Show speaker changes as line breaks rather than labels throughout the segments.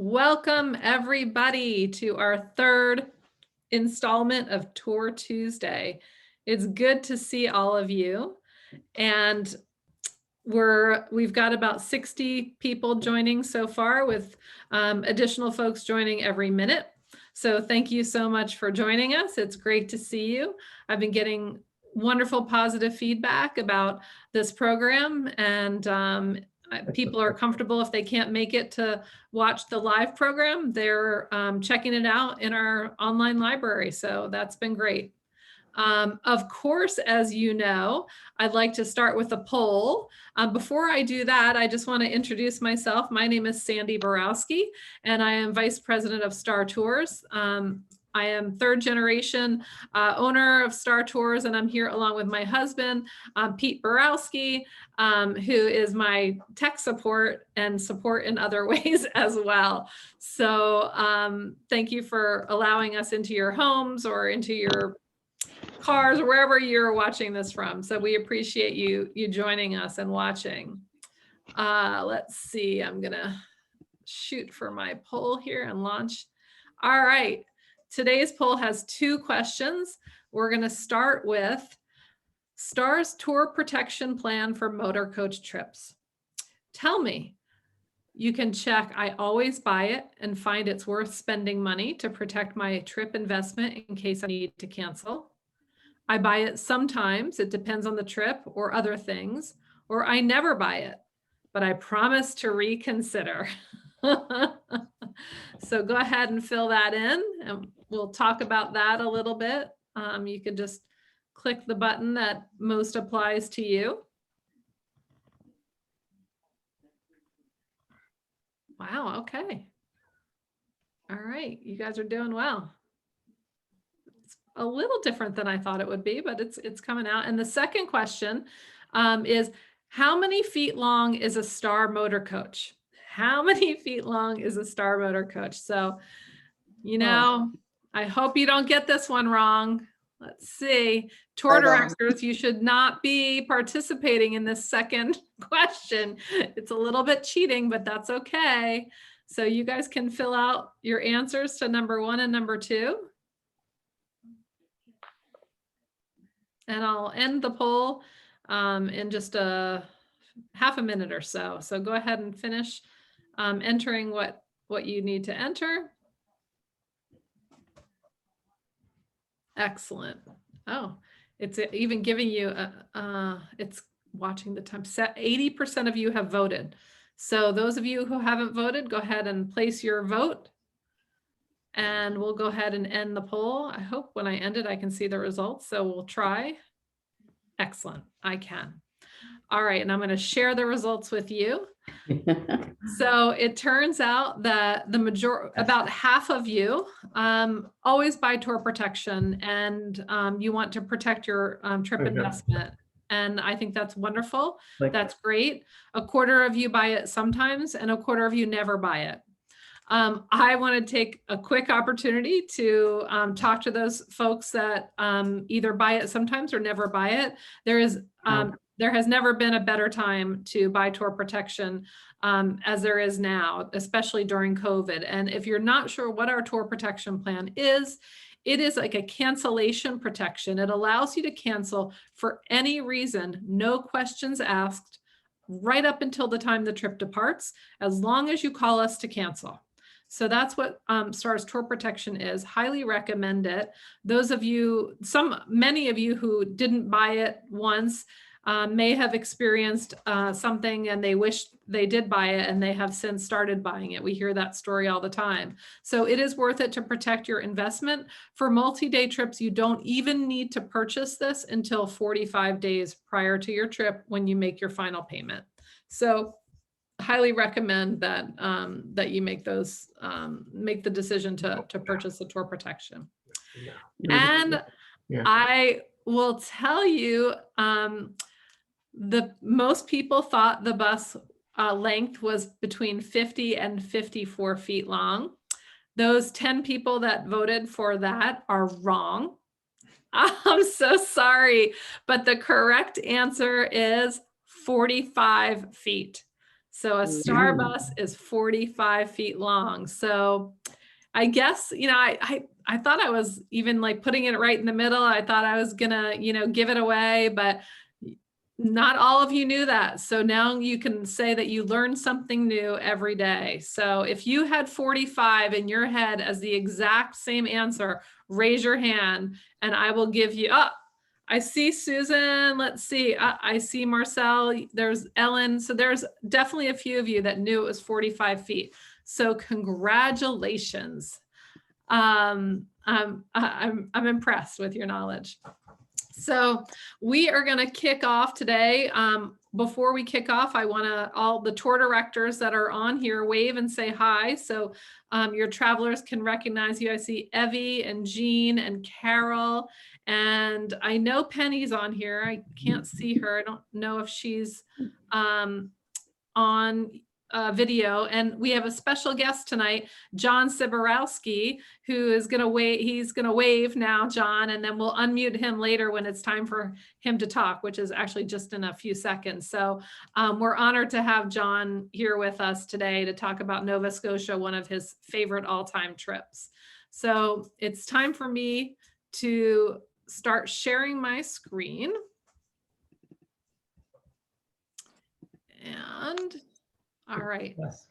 Welcome everybody to our third installment of Tour Tuesday. It's good to see all of you, and we've got about 60 people joining so far, with additional folks joining every minute. So thank you so much for joining us. It's great to see you. I've been getting wonderful positive feedback about this program, and people are comfortable if they can't make it to watch the live program. They're checking it out in our online library. So that's been great. Of course, as you know, I'd like to start with a poll. Before I do that, I just want to introduce myself. My name is Cebarowski, and I am Vice President of Star Tours. I am third generation owner of Star Tours, and I'm here along with my husband, Pete Borowski, who is my tech support and support in other ways as well. So thank you for allowing us into your homes or into your cars or wherever you're watching this from. So we appreciate you joining us and watching. Let's see, I'm gonna shoot for my poll here and launch. All right. Today's poll has two questions. We're going to start with STAR's tour protection plan for motor coach trips. Tell me, you can check I always buy it and find it's worth spending money to protect my trip investment in case I need to cancel. I buy it sometimes, it depends on the trip or other things, or I never buy it, but I promise to reconsider. So go ahead and fill that in, and we'll talk about that a little bit. You can just click the button that most applies to you. Wow, okay. All right, you guys are doing well. It's a little different than I thought it would be, but it's coming out. And the second question is, how many feet long is a Star motor coach? How many feet long is a Star motor coach? So, you know, I hope you don't get this one wrong. Let's see. Tour directors, you should not be participating in this second question. It's a little bit cheating, but that's okay. So you guys can fill out your answers to number 1 and number 2. And I'll end the poll in just a half a minute or so. So go ahead and finish entering what you need to enter. Excellent. Oh, it's even giving you it's watching the time. 80% of you have voted. So those of you who haven't voted, go ahead and place your vote. And we'll go ahead and end the poll. I hope when I end it, I can see the results. So we'll try. Excellent. I can. All right. And I'm going to share the results with you. So it turns out that about half of you always buy tour protection, and you want to protect your trip investment. And I think that's wonderful. That's great. A quarter of you buy it sometimes, and a quarter of you never buy it. I want to take a quick opportunity to talk to those folks that either buy it sometimes or never buy it. There has never been a better time to buy tour protection as there is now, especially during COVID. And if you're not sure what our tour protection plan is, it is like a cancellation protection. It allows you to cancel for any reason, no questions asked, right up until the time the trip departs, as long as you call us to cancel. So that's what STAR's tour protection is. Highly recommend it. Those of you, many of you who didn't buy it once may have experienced something and they wish they did buy it, and they have since started buying it. We hear that story all the time. So it is worth it to protect your investment. For multi-day trips, you don't even need to purchase this until 45 days prior to your trip when you make your final payment. So highly recommend that that you make the decision to purchase the tour protection. And I will tell you, the most people thought the bus length was between 50 and 54 feet long. Those 10 people that voted for that are wrong. I'm so sorry, but the correct answer is 45 feet. So a star bus is 45 feet long. So I guess, I thought I was even like putting it right in the middle. I thought I was gonna, give it away, but not all of you knew that. So now you can say that you learned something new every day. So if you had 45 in your head as the exact same answer, raise your hand and I will give you up. I see Susan. Let's see. I see Marcel. There's Ellen. So there's definitely a few of you that knew it was 45 feet. So congratulations. I'm impressed with your knowledge. So we are going to kick off today. Before we kick off, I want to all the tour directors that are on here wave and say hi. So your travelers can recognize you. I see Evie and Jean and Carol, and I know Penny's on here. I can't see her. I don't know if she's on video, and we have a special guest tonight, John Cebarowski, who is going to wave. He's going to wave now, John, and then we'll unmute him later when it's time for him to talk, which is actually just in a few seconds. So we're honored to have John here with us today to talk about Nova Scotia, one of his favorite all-time trips. So it's time for me to start sharing my screen. And all right.
Yes.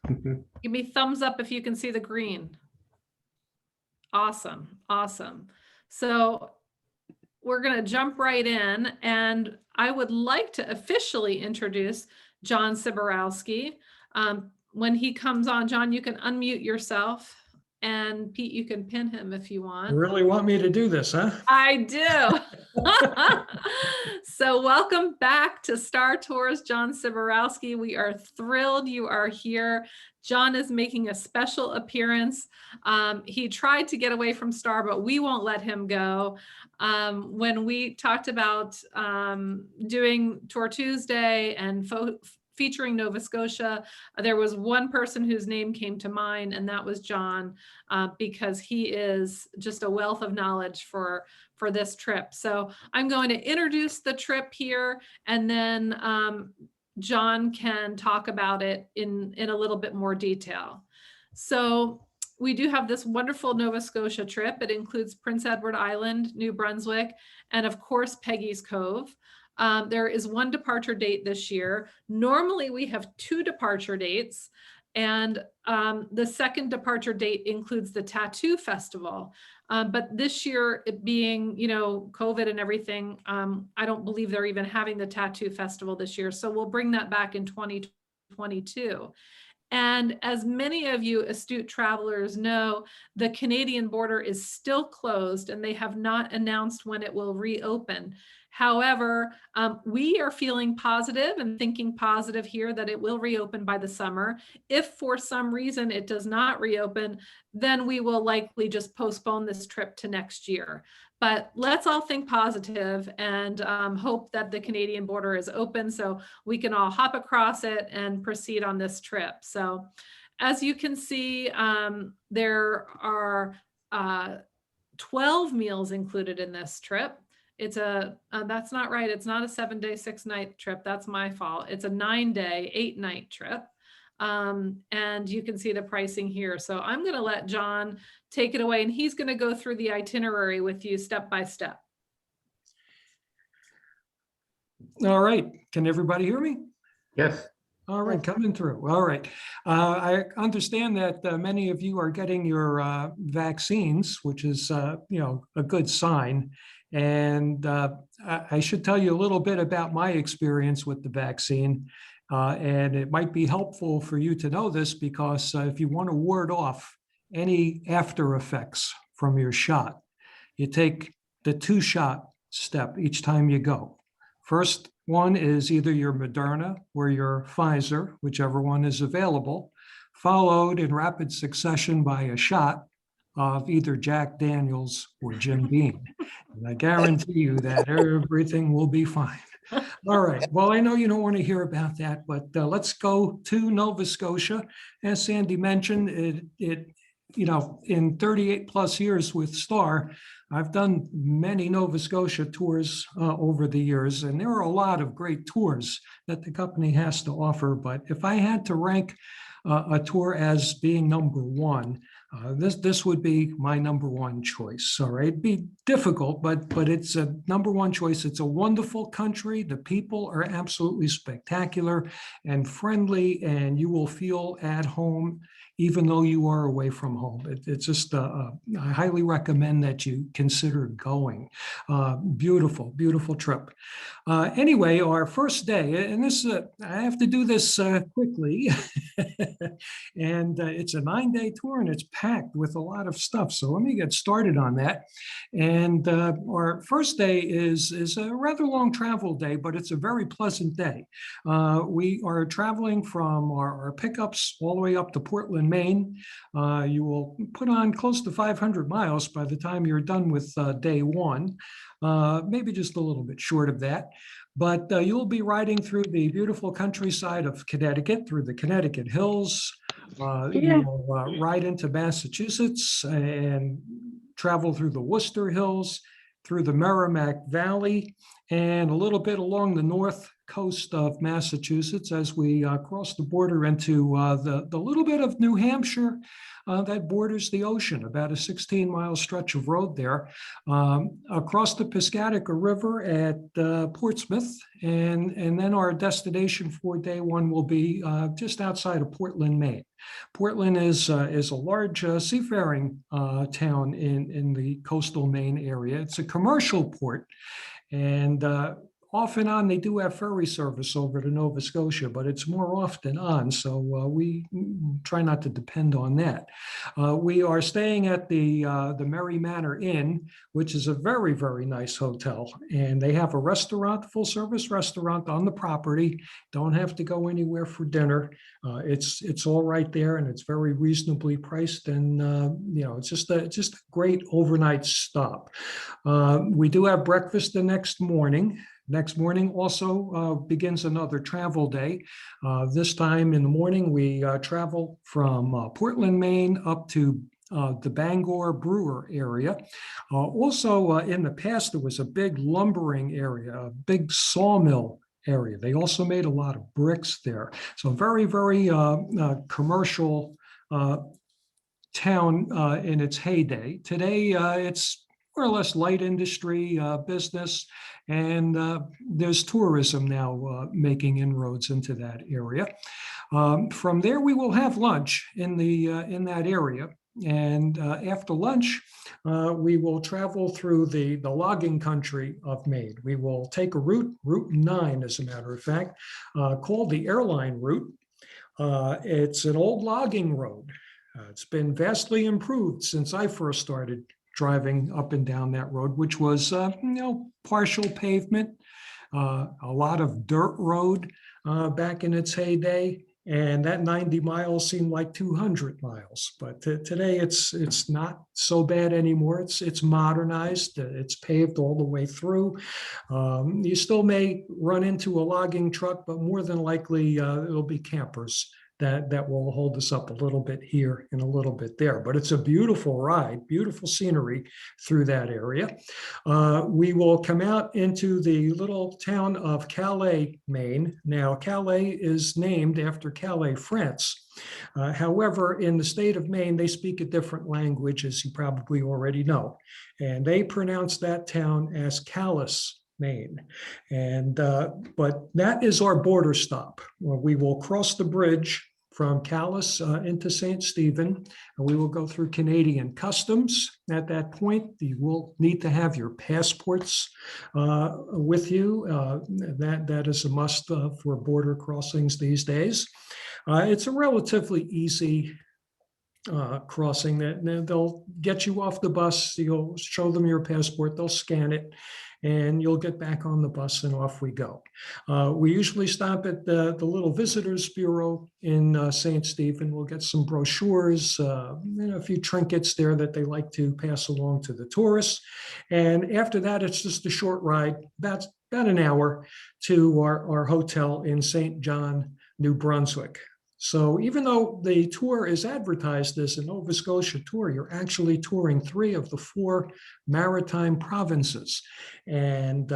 Give me thumbs up if you can see the green. Awesome. Awesome. So we're going to jump right in, and I would like to officially introduce John Cebarowski. When he comes on, John, you can unmute yourself, and Pete, you can pin him if you want.
You really want me to do this, huh?
I do. So welcome back to Star Tours, John Cebarowski. We are thrilled you are here. John is making a special appearance. He tried to get away from Star, but we won't let him go. When we talked about doing Tour Tuesday and featuring Nova Scotia, there was one person whose name came to mind, and that was John, because he is just a wealth of knowledge for this trip. So I'm going to introduce the trip here, and then John can talk about it in a little bit more detail. So we do have this wonderful Nova Scotia trip. It includes Prince Edward Island, New Brunswick, and of course, Peggy's Cove. There is one departure date this year. Normally we have 2 departure dates, and the second departure date includes the Tattoo Festival. But this year, it being, COVID and everything, I don't believe they're even having the Tattoo Festival this year. So we'll bring that back in 2022. And as many of you astute travelers know, the Canadian border is still closed and they have not announced when it will reopen. However, we are feeling positive and thinking positive here that it will reopen by the summer. If for some reason it does not reopen, then we will likely just postpone this trip to next year. But let's all think positive and hope that the Canadian border is open so we can all hop across it and proceed on this trip. So as you can see, there are 12 meals included in this trip. It's that's not right. It's not a 7-day, 6-night trip. That's my fault. It's a 9-day, 8-night trip. And you can see the pricing here. So I'm going to let John take it away, and he's going to go through the itinerary with you step by step.
All right. Can everybody hear me?
Yes.
All right, coming through. All right. I understand that many of you are getting your vaccines, which is, a good sign. And I should tell you a little bit about my experience with the vaccine. And it might be helpful for you to know this because if you want to ward off any after effects from your shot, you take the 2-shot step each time you go. First one is either your Moderna or your Pfizer, whichever one is available, followed in rapid succession by a shot of either Jack Daniels or Jim Beam. And I guarantee you that everything will be fine. All right. Well, I know you don't want to hear about that, but let's go to Nova Scotia. As Sandy mentioned, it in 38 plus years with Star, I've done many Nova Scotia tours over the years, and there are a lot of great tours that the company has to offer. But if I had to rank a tour as being number one, this would be my number one choice. All right, it'd be difficult, but it's a number one choice. It's a wonderful country. The people are absolutely spectacular and friendly, and you will feel at home even though you are away from home. It's just, I highly recommend that you consider going. Beautiful, beautiful trip. Anyway, our first day, and this, I have to do this quickly, and it's a 9-day tour and it's packed with a lot of stuff. So let me get started on that. And our first day is a rather long travel day, but it's a very pleasant day. We are traveling from our pickups all the way up to Portland, Maine. You will put on close to 500 miles by the time you're done with day one, maybe just a little bit short of that. But you'll be riding through the beautiful countryside of Connecticut, through the Connecticut hills. You will ride into Massachusetts and travel through the Worcester Hills, through the Merrimack Valley, and a little bit along the north coast of Massachusetts as we cross the border into the little bit of New Hampshire that borders the ocean, about a 16-mile stretch of road there, across the Piscataqua River at Portsmouth, and then our destination for day one will be just outside of Portland, Maine. Portland is a large seafaring town in the coastal Maine area. It's a commercial port, and off and on, they do have ferry service over to Nova Scotia, but it's more often on, so we try not to depend on that. We are staying at the Merry Manor Inn, which is a very, very nice hotel, and they have a restaurant, full-service restaurant on the property. Don't have to go anywhere for dinner. It's all right there, and it's very reasonably priced, and it's just a great overnight stop. We do have breakfast the next morning. Next morning also begins another travel day. This time in the morning, we travel from Portland, Maine up to the Bangor Brewer area. Also, in the past, there was a big lumbering area, a big sawmill area. They also made a lot of bricks there. So very, very commercial town in its heyday. Today, it's more or less light industry business, and there's tourism now making inroads into that area. From there, we will have lunch in that area, and after lunch, we will travel through the logging country of Maine. We will take a Route 9, as a matter of fact, called the Airline Route. It's an old logging road. It's been vastly improved since I first started driving up and down that road, which was, partial pavement, a lot of dirt road back in its heyday. And that 90 miles seemed like 200 miles. But today it's not so bad anymore. It's modernized. It's paved all the way through. You still may run into a logging truck, but more than likely it'll be campers that will hold us up a little bit here and a little bit there. But it's a beautiful ride, beautiful scenery through that area. We will come out into the little town of Calais, Maine. Now, Calais is named after Calais, France. However, in the state of Maine, they speak a different language, as you probably already know. And they pronounce that town as Calais, Maine. And but that is our border stop. We will cross the bridge from Calais into St. Stephen, and we will go through Canadian customs. At that point, you will need to have your passports with you. That is a must for border crossings these days. It's a relatively easy crossing. That they'll get you off the bus, you'll show them your passport, they'll scan it, and you'll get back on the bus and off we go. We usually stop at the little visitors bureau in St. Stephen. We'll get some brochures, a few trinkets there that they like to pass along to the tourists. And after that, it's just a short ride, about an hour, to our hotel in St. John, New Brunswick. So even though the tour is advertised as a Nova Scotia tour, you're actually touring 3 of the 4 maritime provinces. And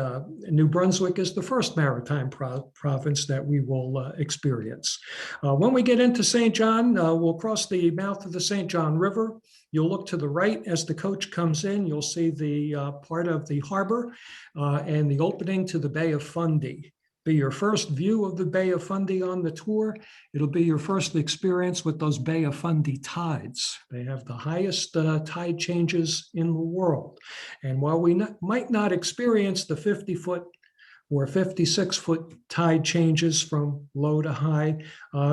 New Brunswick is the first maritime province that we will experience. When we get into St. John, we'll cross the mouth of the St. John River. You'll look to the right as the coach comes in. You'll see the part of the harbor and the opening to the Bay of Fundy. Be your first view of the Bay of Fundy on the tour. It'll be your first experience with those Bay of Fundy tides. They have the highest tide changes in the world. And while we might not experience the 50-foot or 56-foot tide changes from low to high,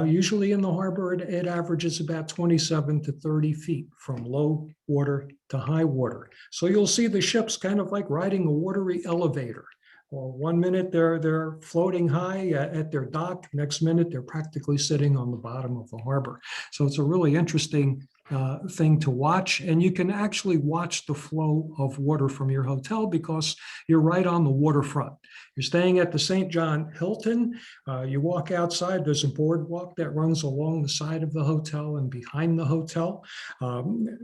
usually in the harbor, it averages about 27 to 30 feet from low water to high water. So you'll see the ships kind of like riding a watery elevator. Well, 1 minute they're floating high at their dock. Next minute they're practically sitting on the bottom of the harbor. So it's a really interesting thing to watch, and you can actually watch the flow of water from your hotel because you're right on the waterfront. You're staying at the St. John Hilton. You walk outside, there's a boardwalk that runs along the side of the hotel and behind the hotel,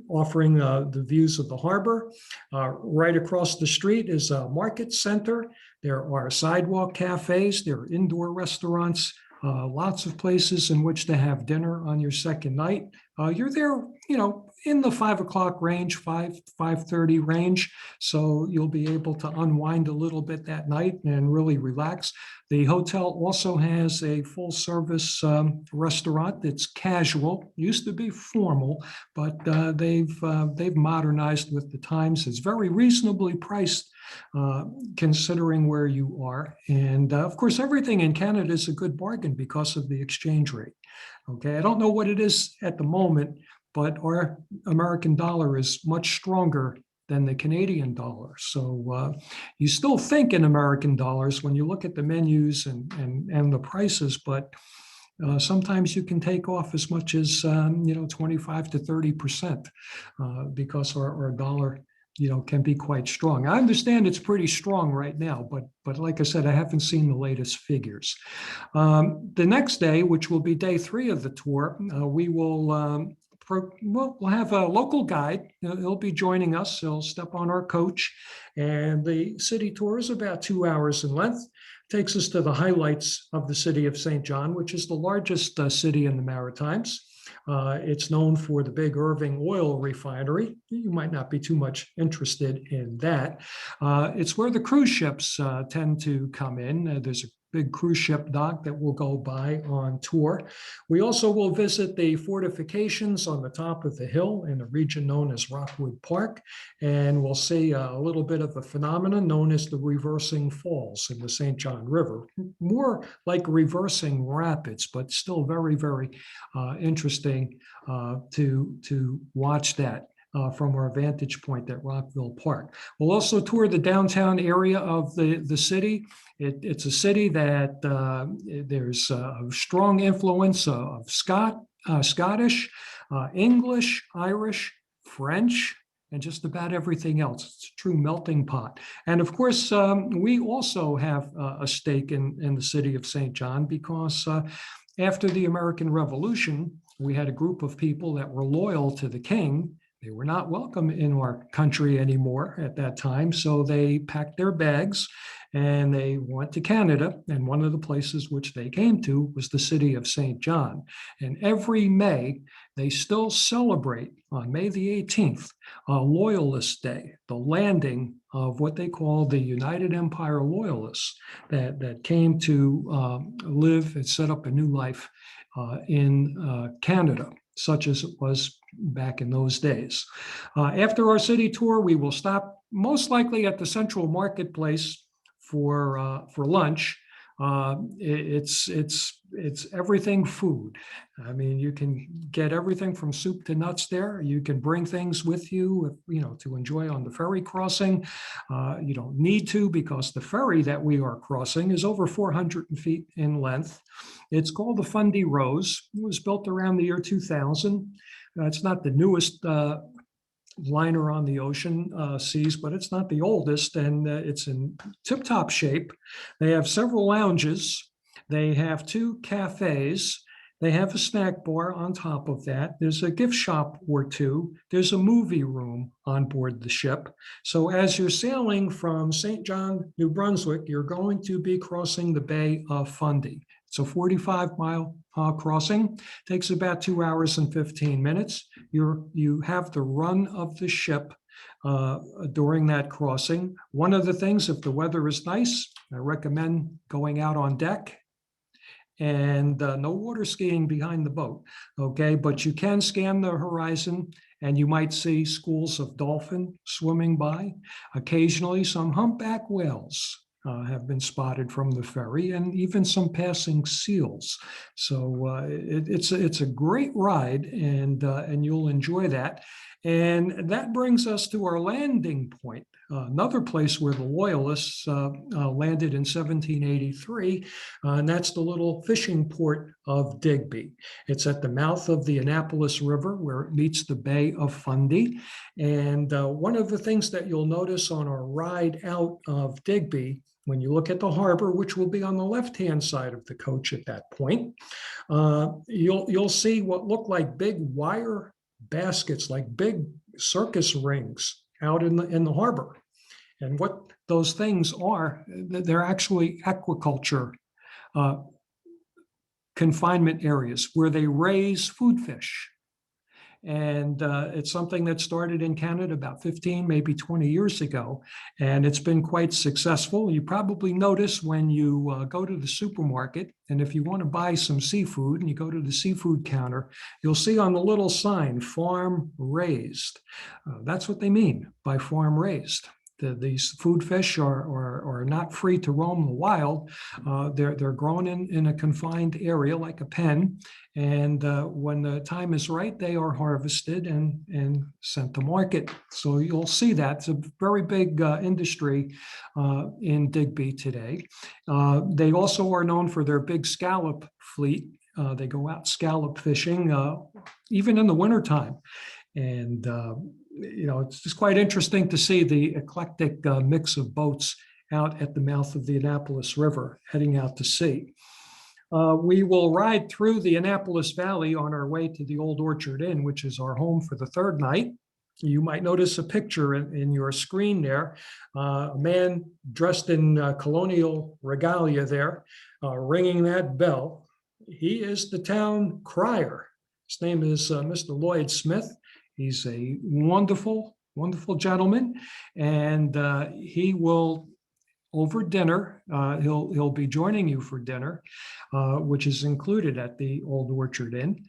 offering the views of the harbor. Right across the street is a market center. There are sidewalk cafes, there are indoor restaurants, lots of places in which to have dinner on your second night. You're there, in the 5 o'clock range, 5:30 range. So you'll be able to unwind a little bit that night and really relax. The hotel also has a full service restaurant that's casual, used to be formal, but they've modernized with the times. It's very reasonably priced considering where you are. And of course, everything in Canada is a good bargain because of the exchange rate. Okay, I don't know what it is at the moment, but our American dollar is much stronger than the Canadian dollar. So you still think in American dollars when you look at the menus and the prices, but sometimes you can take off as much as 25 to 30% because our dollar can be quite strong. I understand it's pretty strong right now, but like I said, I haven't seen the latest figures. The next day, which will be day 3 of the tour, we'll have a local guide. He'll be joining us. He'll step on our coach, and the city tour is about 2 hours in length. Takes us to the highlights of the city of St. John, which is the largest city in the Maritimes. It's known for the big Irving oil refinery. You might not be too much interested in that. It's where the cruise ships tend to come in. There's a big cruise ship dock that we'll go by on tour. We also will visit the fortifications on the top of the hill in a region known as Rockwood Park, and we'll see a little bit of a phenomenon known as the reversing falls in the St. John River. More like reversing rapids, but still very, very interesting to watch that. From our vantage point at Rockville Park. We'll also tour the downtown area of the city. It's a city that there's a strong influence of Scottish, English, Irish, French, and just about everything else. It's a true melting pot. And of course, we also have a stake in the city of St. John because after the American Revolution, we had a group of people that were loyal to the king. They were not welcome in our country anymore at that time, so they packed their bags and they went to Canada, and one of the places which they came to was the city of St. John. And every May, they still celebrate on May the 18th, Loyalist Day, the landing of what they call the United Empire Loyalists that came to live and set up a new life in Canada, such as it was back in those days. After our city tour, we will stop most likely at the Central Marketplace for lunch. It's everything food. I mean, you can get everything from soup to nuts there. You can bring things with you, to enjoy on the ferry crossing. You don't need to because the ferry that we are crossing is over 400 feet in length. It's called the Fundy Rose. It was built around the year 2000. It's not the newest liner on the ocean seas, but it's not the oldest, and it's in tip-top shape. They have several lounges. They have 2 cafes. They have a snack bar on top of that. There's a gift shop or two. There's a movie room on board the ship. So as you're sailing from St. John, New Brunswick, you're going to be crossing the Bay of Fundy. It's a 45-mile crossing. Takes about 2 hours and 15 minutes. You have the run of the ship during that crossing. One of the things, if the weather is nice, I recommend going out on deck, and no water skiing behind the boat, okay? But you can scan the horizon and you might see schools of dolphin swimming by. Occasionally, some humpback whales have been spotted from the ferry, and even some passing seals. So it's a great ride, and you'll enjoy that. And that brings us to our landing point, another place where the Loyalists landed in 1783, and that's the little fishing port of Digby. It's at the mouth of the Annapolis River where it meets the Bay of Fundy. And one of the things that you'll notice on our ride out of Digby, when you look at the harbor, which will be on the left-hand side of the coach at that point, you'll see what look like big wire baskets, like big circus rings out in the harbor. And what those things are, they're actually aquaculture confinement areas where they raise food fish. And it's something that started in Canada about 15, maybe 20 years ago. And it's been quite successful. You probably notice when you go to the supermarket, and if you want to buy some seafood and you go to the seafood counter, you'll see on the little sign, farm raised. That's what they mean by farm raised. These food fish are not free to roam the wild. They're grown in a confined area like a pen. And when the time is right, they are harvested and sent to market. So you'll see that. It's a very big industry in Digby today. They also are known for their big scallop fleet. They go out scallop fishing, even in the wintertime. And it's just quite interesting to see the eclectic mix of boats out at the mouth of the Annapolis River heading out to sea. We will ride through the Annapolis Valley on our way to the Old Orchard Inn, which is our home for the third night. You might notice a picture in your screen there, a man dressed in colonial regalia there, ringing that bell. He is the town crier. His name is Mr. Lloyd Smith. He's a wonderful, wonderful gentleman, and he will, over dinner, he'll be joining you for dinner, which is included at the Old Orchard Inn,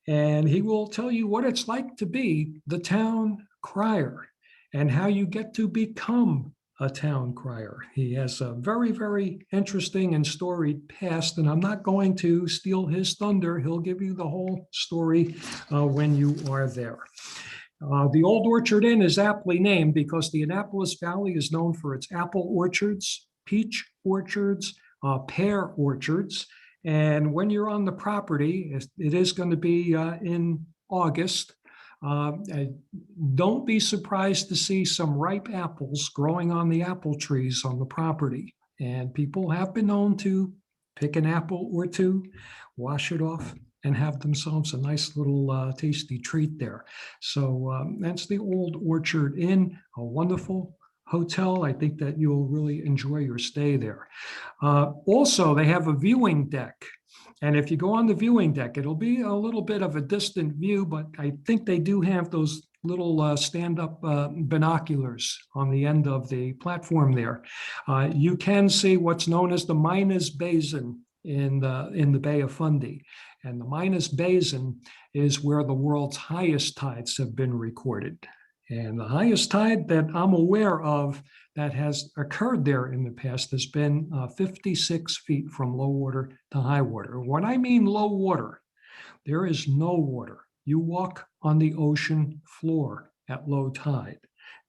and he will tell you what it's like to be the town crier and how you get to become a town crier. He has a very, very interesting and storied past, and I'm not going to steal his thunder. He'll give you the whole story when you are there. The Old Orchard Inn is aptly named because the Annapolis Valley is known for its apple orchards, peach orchards, pear orchards. And when you're on the property, it is going to be in August. Don't be surprised to see some ripe apples growing on the apple trees on the property. And people have been known to pick an apple or two, wash it off, and have themselves a nice little tasty treat there. So that's the Old Orchard Inn, a wonderful hotel. I think that you'll really enjoy your stay there. Also, they have a viewing deck. And if you go on the viewing deck, it'll be a little bit of a distant view, but I think they do have those little stand-up binoculars on the end of the platform there. You can see what's known as the Minas Basin in the Bay of Fundy. And the Minas Basin is where the world's highest tides have been recorded. And the highest tide that I'm aware of that has occurred there in the past has been 56 feet from low water to high water. When I mean low water, there is no water. You walk on the ocean floor at low tide.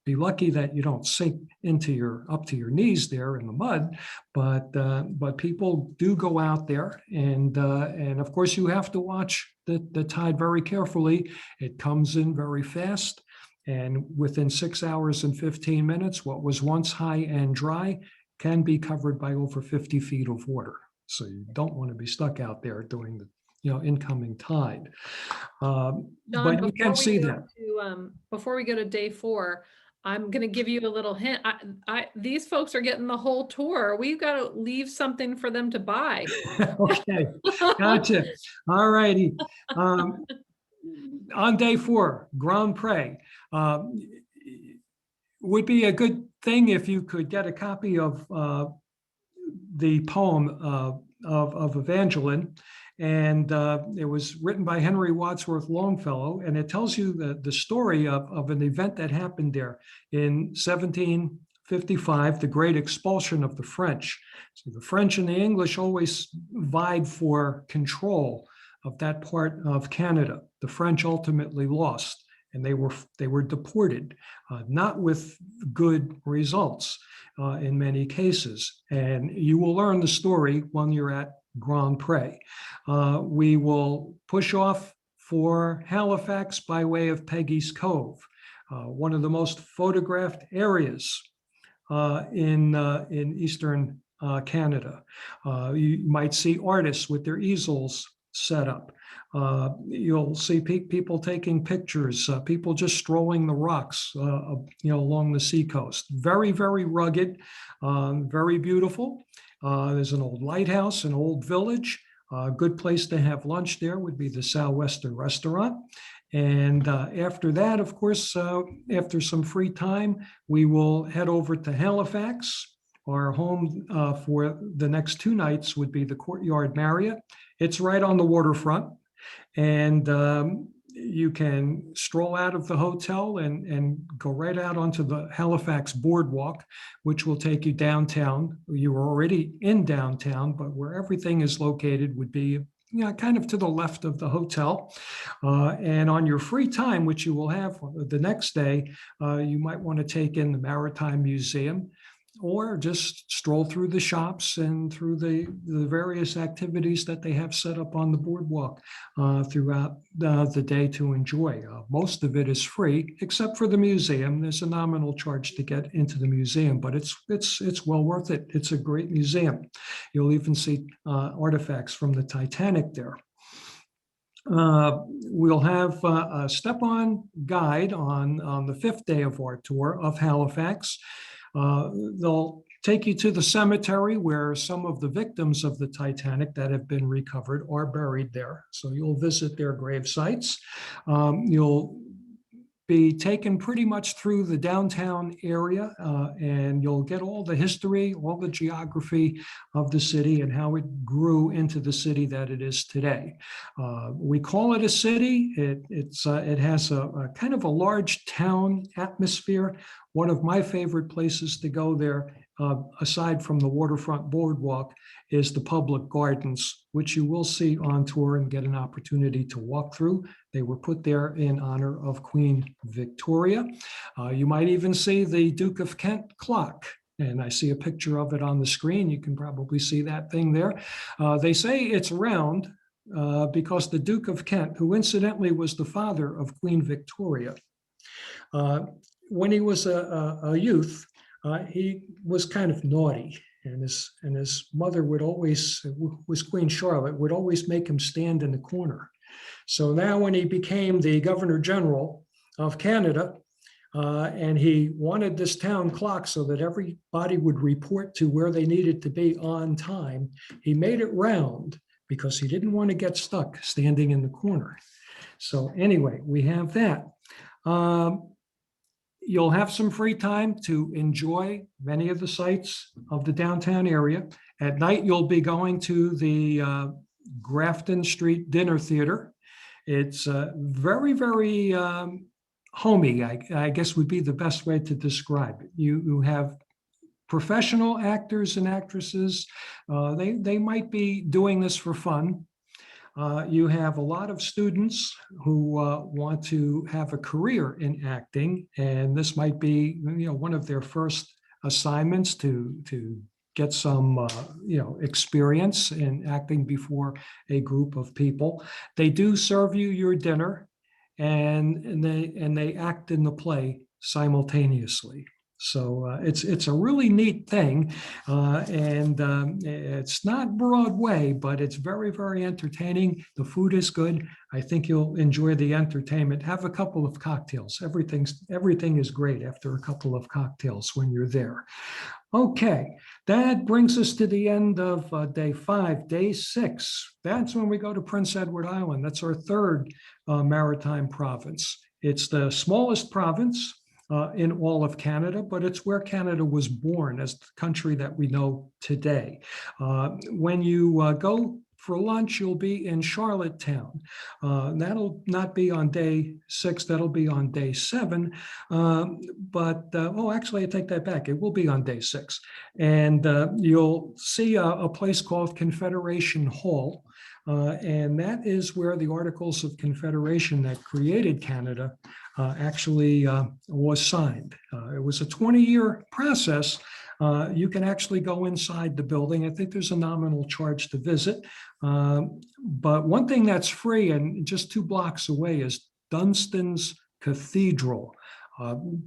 Be lucky that you don't sink up to your knees there in the mud, but people do go out there, and of course you have to watch the tide very carefully. It comes in very fast. And within 6 hours and 15 minutes, what was once high and dry can be covered by over 50 feet of water. So you don't want to be stuck out there during incoming tide.
John,
But you can see that.
Before we go to day 4, I'm going to give you a little hint. These folks are getting the whole tour. We've got to leave something for them to buy.
Okay, gotcha. All righty. On day 4, Grand Prix. Would be a good thing if you could get a copy of the poem of Evangeline. And it was written by Henry Wadsworth Longfellow, and it tells you the story of an event that happened there in 1755, the Great Expulsion of the French. So the French and the English always vied for control of that part of Canada. The French ultimately lost, and they were deported, not with good results in many cases. And you will learn the story when you're at Grand Prix. We will push off for Halifax by way of Peggy's Cove, one of the most photographed areas in eastern Canada. You might see artists with their easels set up. You'll see people taking pictures, people just strolling the rocks, along the seacoast. Very, very rugged, very beautiful. There's an old lighthouse, an old village. A good place to have lunch there would be the Southwestern Restaurant. And after that, of course, after some free time, we will head over to Halifax. Our home for the next 2 nights would be the Courtyard Marriott. It's right on the waterfront. And you can stroll out of the hotel and go right out onto the Halifax boardwalk, which will take you downtown. You are already in downtown, but where everything is located would be kind of to the left of the hotel. And on your free time, which you will have the next day, you might want to take in the Maritime Museum, or just stroll through the shops and through the various activities that they have set up on the boardwalk throughout the day to enjoy. Most of it is free, except for the museum. There's a nominal charge to get into the museum, but it's well worth it. It's a great museum. You'll even see artifacts from the Titanic there. We'll have a step-on guide on the 5th day of our tour of Halifax. They'll take you to the cemetery where some of the victims of the Titanic that have been recovered are buried there. So you'll visit their grave sites. You'll be taken pretty much through the downtown area, and you'll get all the history, all the geography of the city and how it grew into the city that it is today. We call it a city. It has a kind of a large town atmosphere. One of my favorite places to go there, aside from the waterfront boardwalk, is the public gardens, which you will see on tour and get an opportunity to walk through. They were put there in honor of Queen Victoria. You might even see the Duke of Kent clock, and I see a picture of it on the screen. You can probably see that thing there. They say it's round because the Duke of Kent, who incidentally was the father of Queen Victoria, when he was a youth, he was kind of naughty, and his mother was Queen Charlotte, would always make him stand in the corner. So now when he became the Governor General of Canada, and he wanted this town clock so that everybody would report to where they needed to be on time, he made it round because he didn't want to get stuck standing in the corner. So anyway, we have that. You'll have some free time to enjoy many of the sights of the downtown area. At night, you'll be going to the Grafton Street Dinner Theater. It's very, very homey, I guess would be the best way to describe it. You have professional actors and actresses. They might be doing this for fun. You have a lot of students who want to have a career in acting, and this might be, one of their first assignments to get some, experience in acting before a group of people. They do serve you your dinner, and they act in the play simultaneously. So it's a really neat thing, and it's not Broadway, but it's very, very entertaining. The food is good. I think you'll enjoy the entertainment. Have a couple of cocktails. Everything is great after a couple of cocktails when you're there. Okay, that brings us to the end of day 5. Day 6, that's when we go to Prince Edward Island. That's our third maritime province. It's the smallest province in all of Canada, but it's where Canada was born as the country that we know today. When you go for lunch, you'll be in Charlottetown. That'll not be on day 6, that'll be on day 7. Actually, I take that back. It will be on day 6. And you'll see a place called Confederation Hall. And that is where the Articles of Confederation that created Canada actually was signed. It was a 20-year process. You can actually go inside the building. I think there's a nominal charge to visit. But one thing that's free and just 2 blocks away is Dunstan's Cathedral.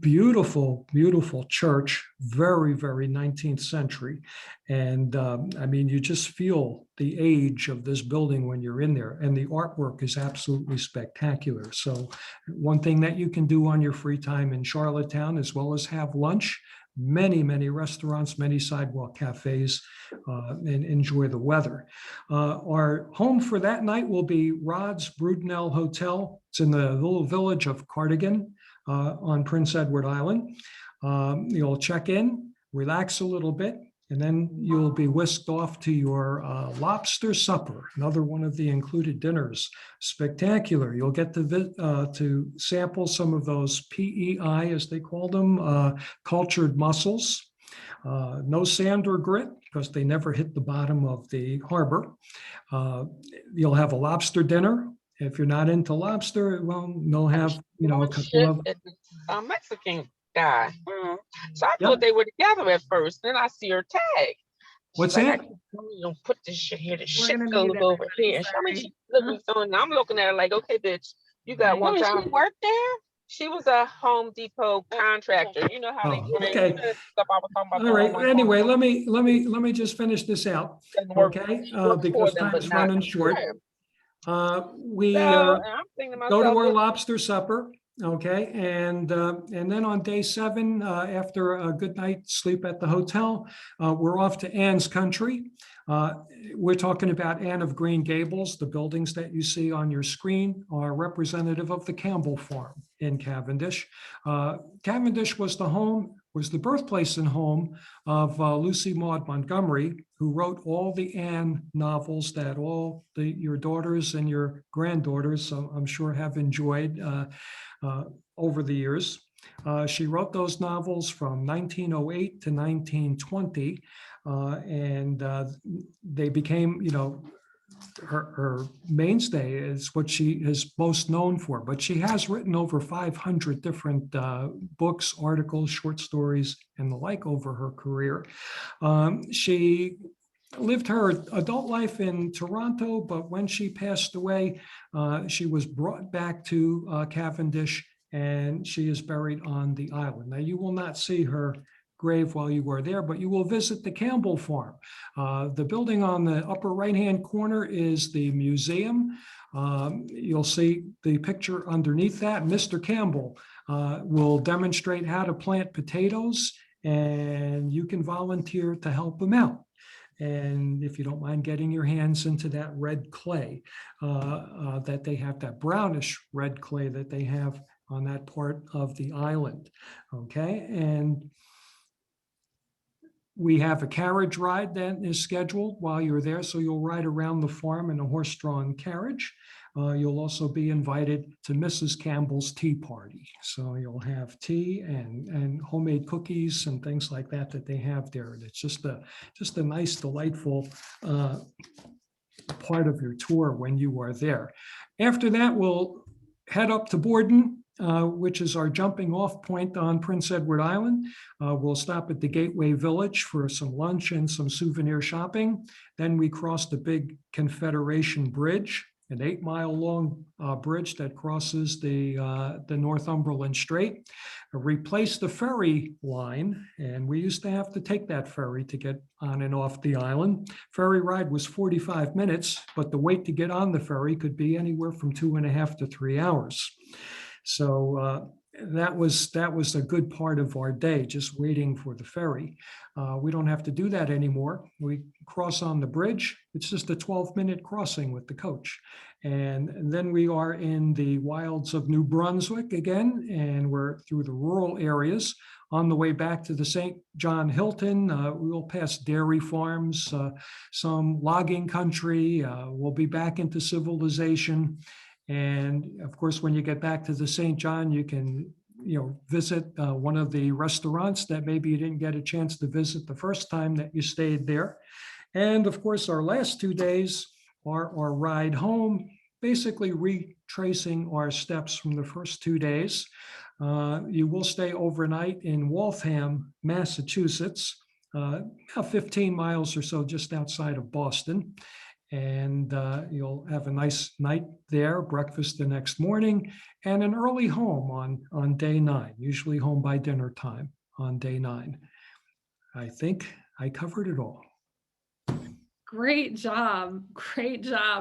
Beautiful, beautiful church, very, very 19th century. And I mean, you just feel the age of this building when you're in there, and the artwork is absolutely spectacular. So one thing that you can do on your free time in Charlottetown, as well as have lunch, many, many restaurants, many sidewalk cafes, and enjoy the weather. Our home for that night will be Rod's Brudenell Hotel. It's in the little village of Cardigan on Prince Edward Island. You'll check in, relax a little bit, and then you'll be whisked off to your lobster supper, another one of the included dinners. Spectacular. You'll get to sample some of those PEI, as they call them, cultured mussels. No sand or grit, because they never hit the bottom of the harbor. You'll have a lobster dinner. If you're not into lobster, well, they'll have, a couple of...
A Mexican guy. So I thought they were together at first. Then I see her tag.
What's that?
Put this shit here. The shit goes over here. She looking something. I'm looking at her like, okay, bitch, you got one time. She worked there? She was a Home Depot contractor. You know how they
okay.
Stuff I was talking about.
All right. Anyway, let me just finish this out. Okay, because time's running short. We go to our lobster supper. Okay, and then on day 7, after a good night's sleep at the hotel, we're off to Anne's country. We're talking about Anne of Green Gables. The buildings that you see on your screen are representative of the Campbell Farm in Cavendish. Cavendish was the birthplace and home of Lucy Maud Montgomery, who wrote all the Anne novels that all your daughters and your granddaughters, I'm sure, have enjoyed over the years. She wrote those novels from 1908 to 1920, and they became, her mainstay is what she is most known for. But she has written over 500 different books, articles, short stories, and the like over her career. She lived her adult life in Toronto, but when she passed away, she was brought back to Cavendish, and she is buried on the island. Now, you will not see her grave while you are there, but you will visit the Campbell Farm. The building on the upper right-hand corner is the museum. You'll see the picture underneath that. Mr. Campbell will demonstrate how to plant potatoes, and you can volunteer to help him out. And if you don't mind getting your hands into that red clay that they have, that brownish red clay that they have on that part of the island. Okay, and we have a carriage ride that is scheduled while you're there. So you'll ride around the farm in a horse-drawn carriage. You'll also be invited to Mrs. Campbell's tea party. So you'll have tea and homemade cookies and things like that they have there. It's just a nice, delightful part of your tour when you are there. After that, we'll head up to Borden, which is our jumping off point on Prince Edward Island. We'll stop at the Gateway Village for some lunch and some souvenir shopping. Then we cross the big Confederation Bridge, an 8-mile long bridge that crosses the Northumberland Strait. Replaced the ferry line, and we used to have to take that ferry to get on and off the island. Ferry ride was 45 minutes, but the wait to get on the ferry could be anywhere from 2.5 to 3 hours. So that was a good part of our day, just waiting for the ferry. We don't have to do that anymore. We cross on the bridge. It's just a 12-minute crossing with the coach. And then we are in the wilds of New Brunswick again, and we're through the rural areas. On the way back to the St. John Hilton, we'll pass dairy farms, some logging country. We'll be back into civilization. And of course, when you get back to the St. John, you can visit one of the restaurants that maybe you didn't get a chance to visit the first time that you stayed there. And of course, our last 2 days are our ride home, basically retracing our steps from the first 2 days. You will stay overnight in Waltham, Massachusetts, about 15 miles or so just outside of Boston. And you'll have a nice night there, breakfast the next morning, and an early home on day 9, usually home by dinner time on day 9. I think I covered it all.
Great job,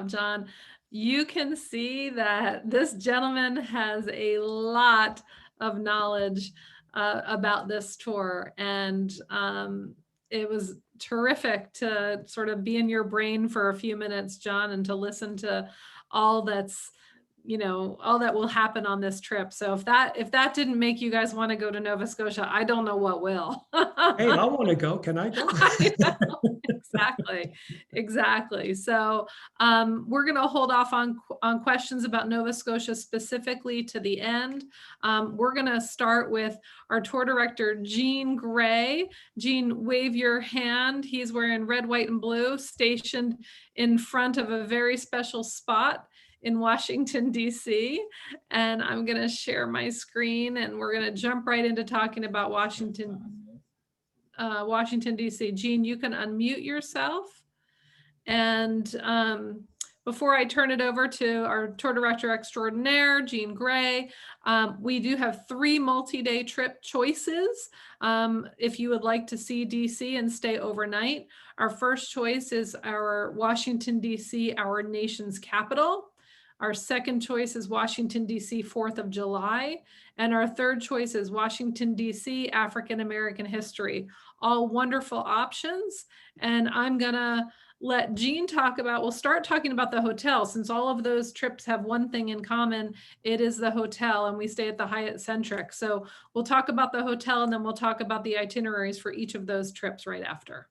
John. You can see that this gentleman has a lot of knowledge about this tour, and it was terrific to sort of be in your brain for a few minutes, John, and to listen to all that's, all that will happen on this trip. So if that didn't make you guys want to go to Nova Scotia, I don't know what will.
Hey, I want to go. Can I go?
I know. Exactly. So we're going to hold off on questions about Nova Scotia specifically to the end. We're going to start with our tour director, Gene Gray. Gene, wave your hand. He's wearing red, white, and blue, stationed in front of a very special spot in Washington, D.C. And I'm going to share my screen, and we're going to jump right into talking about Washington, D.C. Gene, you can unmute yourself. And before I turn it over to our tour director extraordinaire, Gene Gray, we do have 3 multi-day trip choices. If you would like to see DC and stay overnight, our first choice is our Washington, DC, our nation's capital. Our second choice is Washington, D.C., 4th of July. And our third choice is Washington, D.C., African American history. All wonderful options. And I'm going to let Gene we'll start talking about the hotel, since all of those trips have one thing in common. It is the hotel, and we stay at the Hyatt Centric. So we'll talk about the hotel, and then we'll talk about the itineraries for each of those trips right after.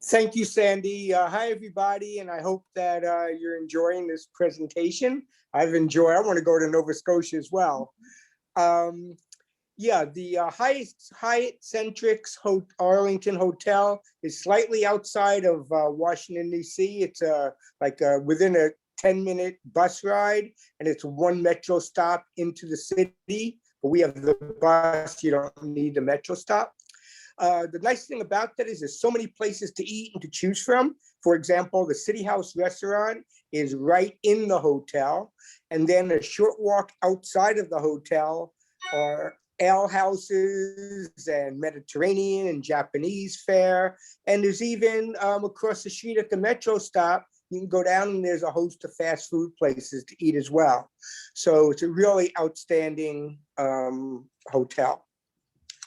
Thank you, Sandy. Hi, everybody, and I hope that you're enjoying this presentation. I want to go to Nova Scotia as well. The Hyatt Centric's Arlington Hotel is slightly outside of Washington, D.C. It's within a 10-minute bus ride, and it's 1 metro stop into the city. But we have the bus, you don't need the metro stop. The nice thing about that is there's so many places to eat and to choose from. For example, the City House restaurant is right in the hotel. And then a short walk outside of the hotel are ale houses and Mediterranean and Japanese fare. And there's even across the street at the metro stop, you can go down and there's a host of fast food places to eat as well. So it's a really outstanding hotel.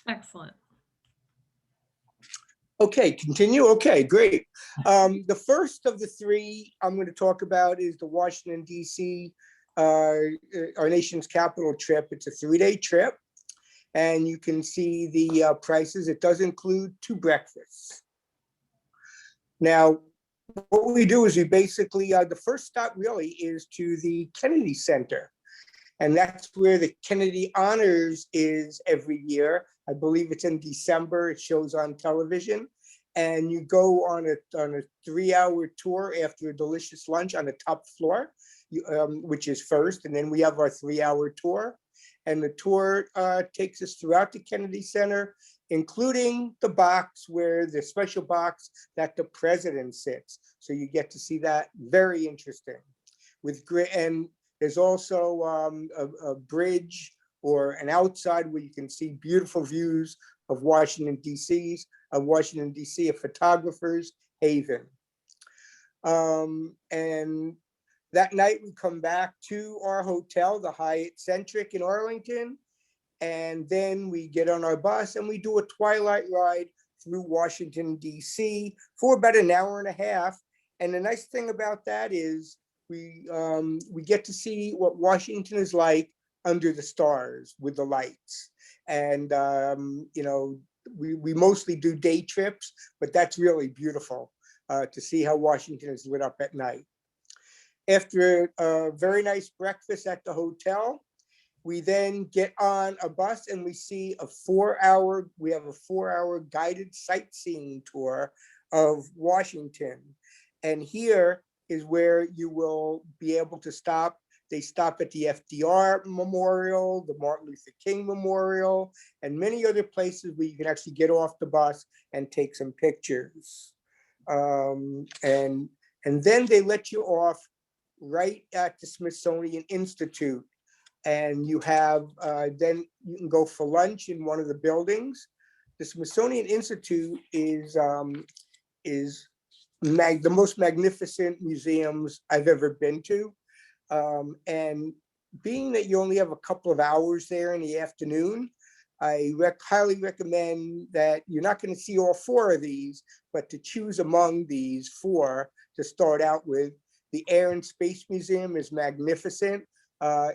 Excellent.
Okay, continue. Okay, great. The first of the 3 I'm going to talk about is the Washington, D.C., our nation's capital trip. It's a 3-day trip, and you can see the prices. It does include 2 breakfasts. Now, what we do is we basically, the first stop really is to the Kennedy Center. And that's where the Kennedy Honors is every year. I believe it's in December. It shows on television. And you go on a 3-hour tour after a delicious lunch on the top floor, which is first. And then we have our 3-hour tour. And the tour takes us throughout the Kennedy Center, including the special box that the president sits. So you get to see that. Very interesting. and there's also a bridge or an outside where you can see beautiful views of Washington, D.C., a photographer's haven. And that night we come back to our hotel, the Hyatt Centric in Arlington, and then we get on our bus and we do a twilight ride through Washington, D.C. for about an hour and a half. And the nice thing about that is we get to see what Washington is like under the stars with the lights. And, we mostly do day trips, but that's really beautiful to see how Washington is lit up at night. After a very nice breakfast at the hotel, we then get on a bus and we see a 4-hour guided sightseeing tour of Washington. And here is where you will be able to stop. They stop at the FDR Memorial, the Martin Luther King Memorial, and many other places where you can actually get off the bus and take some pictures. And then they let you off right at the Smithsonian Institute. And you have, then you can go for lunch in one of the buildings. The Smithsonian Institute is the most magnificent museums I've ever been to. And being that you only have a couple of hours there in the afternoon, I highly recommend that you're not going to see all 4 of these, but to choose among these 4 to start out with. The Air and Space Museum is magnificent,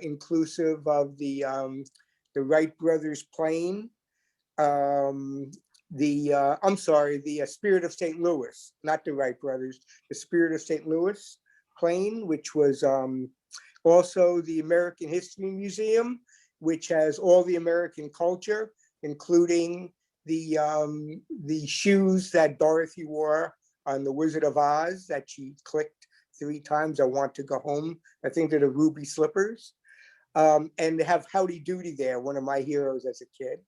inclusive of the Wright brothers plane. The Spirit of St. Louis, not the Wright brothers, the Spirit of St. Louis plane, which was also the American History Museum, which has all the American culture, including the shoes that Dorothy wore on The Wizard of Oz that she clicked 3 times. I want to go home. I think they're the ruby slippers. And they have Howdy Doody there, one of my heroes as a kid.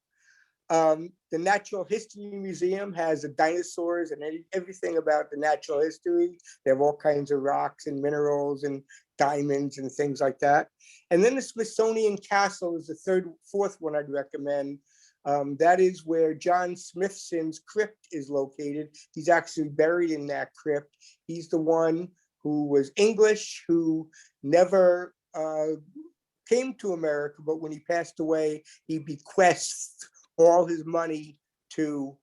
The Natural History Museum has the dinosaurs and everything about the natural history. They have all kinds of rocks and minerals and diamonds and things like that. And then the Smithsonian Castle is the 4th one I'd recommend. That is where John Smithson's crypt is located. He's actually buried in that crypt. He's the one who was English, who never came to America, but when he passed away, he bequeathed all his money to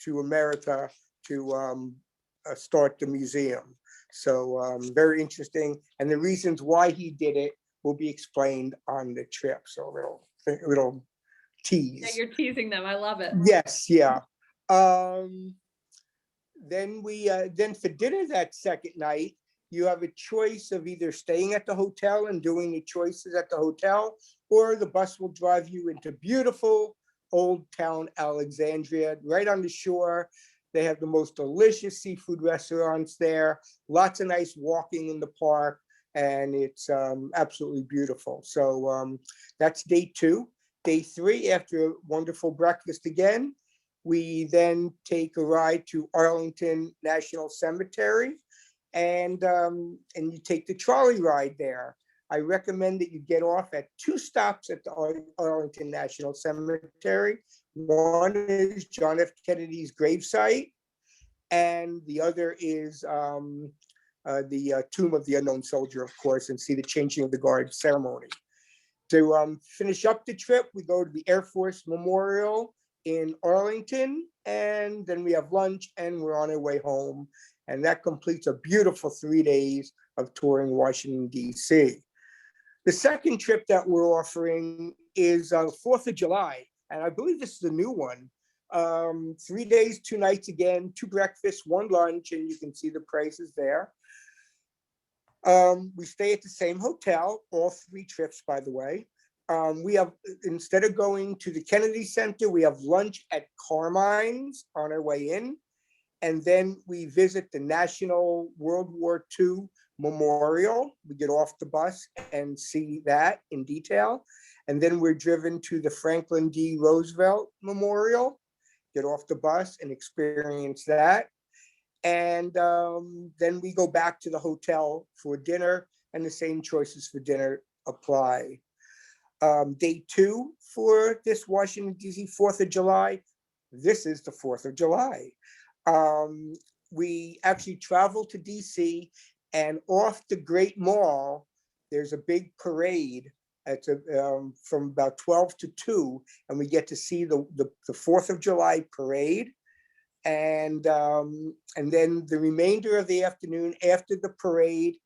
America to start the museum. So very interesting. And the reasons why he did it will be explained on the trip. So a little tease.
Yeah, you're teasing them. I love it.
Yes, yeah. Then for dinner that second night, you have a choice of either staying at the hotel and doing the choices at the hotel, or the bus will drive you into beautiful Old Town Alexandria, right on the shore. They have the most delicious seafood restaurants there, lots of nice walking in the park, and it's absolutely beautiful. So that's day 2. Day 3, after a wonderful breakfast again, we then take a ride to Arlington National Cemetery, and you take the trolley ride there. I recommend that you get off at 2 stops at the Arlington National Cemetery. One is John F. Kennedy's gravesite, and the other is the Tomb of the Unknown Soldier, of course, and see the changing of the guard ceremony. To finish up the trip, we go to the Air Force Memorial in Arlington, and then we have lunch and we're on our way home. And that completes a beautiful 3 days of touring Washington, D.C. The second trip that we're offering is 4th of July, and I believe this is a new one. 3 days, 2 nights again, 2 breakfasts, 1 lunch, and you can see the prices there. We stay at the same hotel, all 3 trips, by the way. We have, instead of going to the Kennedy Center, we have lunch at Carmine's on our way in. And then we visit the National World War II Memorial. We get off the bus and see that in detail. And then we're driven to the Franklin D. Roosevelt Memorial, get off the bus and experience that. And then we go back to the hotel for dinner and the same choices for dinner apply. Day 2 for this Washington, D.C. 4th of July. This is the 4th of July. We actually travel to D.C. and off the Great Mall, there's a big parade from about 12 to 2, and we get to see the 4th of July parade. And then the remainder of the afternoon after the parade